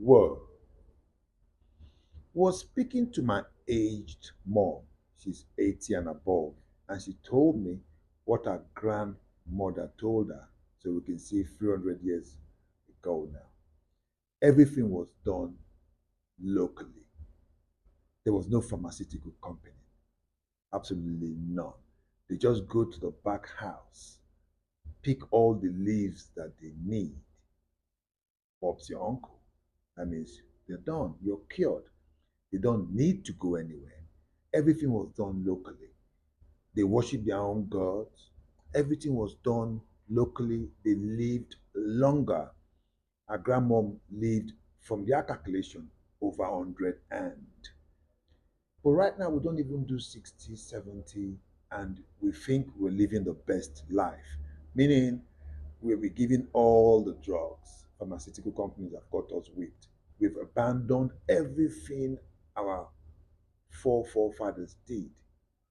Well, was speaking to my aged mom. She's 80 and above, and she told me what her grandmother told her. So we can see 300 years ago now. Everything was done locally. There was no pharmaceutical company, absolutely none. They just go to the back house, pick all the leaves that they need. Bob's your uncle. That means they're done. You're cured. They don't need to go anywhere. Everything was done locally. They worship their own gods. Everything was done locally. They lived longer. Our grandmom lived, from their calculation, over 100. But right now, we don't even do 60, 70, and we think we're living the best life. Meaning, we'll be giving all the drugs pharmaceutical companies have got us whipped. We've abandoned everything our forefathers did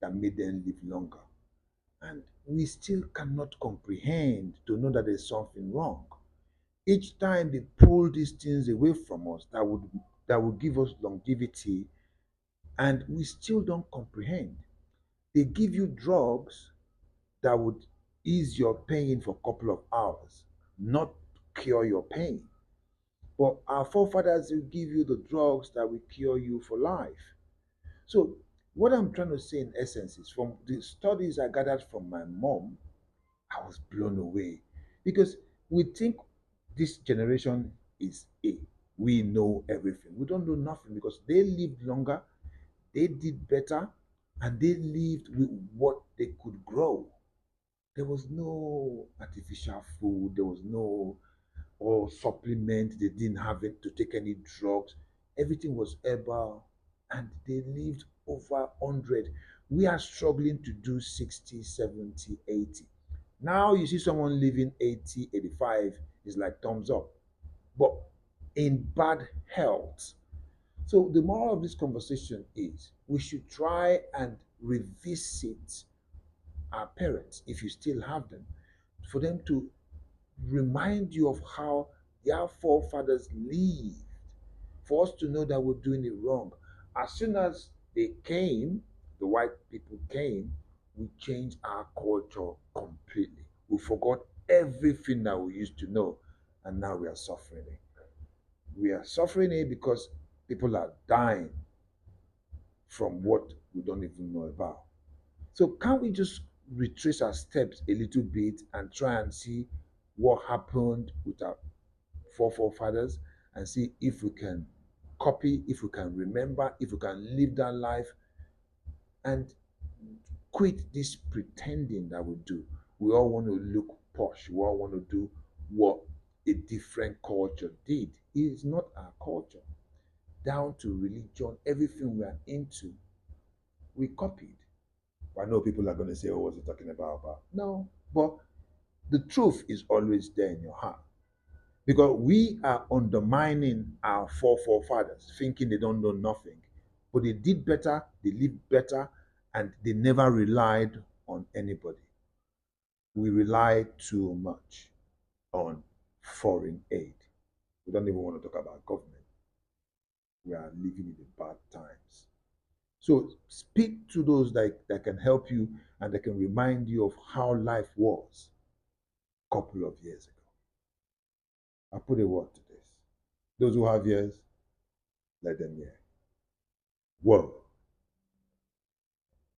that made them live longer. And we still cannot comprehend to know that there's something wrong. Each time they pull these things away from us that would give us longevity, and we still don't comprehend. They give you drugs that would ease your pain for a couple of hours, not cure your pain. But our forefathers will give you the drugs that will cure you for life. So, what I'm trying to say in essence is from the studies I gathered from my mom, I was blown away because we think this generation is A. We know everything. We don't know nothing because they lived longer, they did better, and they lived with what they could grow. There was no artificial food, there was no or supplement, they didn't have it to take any drugs. Everything was herbal and they lived over 100. We are struggling to do 60, 70, 80. Now you see someone living 80, 85 is like thumbs up, but in bad health. So the moral of this conversation is we should try and revisit our parents if you still have them, for them to remind you of how their forefathers lived, for us to know that we're doing it wrong. As soon as they came, the white people came, we changed our culture completely. We forgot everything that we used to know, and now we are suffering it. We are suffering it because people are dying from what we don't even know about. So can't we just retrace our steps a little bit and try and see what happened with our forefathers and see if we can copy, if we can remember, if we can live that life and quit this pretending that we do. We all want to look posh. We all want to do what a different culture did. It is not our culture. Down to religion, everything we are into, we copied. I know people are going to say, "Oh, what's he talking about?" No, but the truth is always there in your heart because we are undermining our forefathers, thinking they don't know nothing, but they did better, they lived better, and they never relied on anybody. We rely too much on foreign aid. We don't even want to talk about government. We are living in the bad times. So speak to those that can help you and that can remind you of how life was a couple of years ago. I put a word to this. Those who have ears, let them hear. Whoa.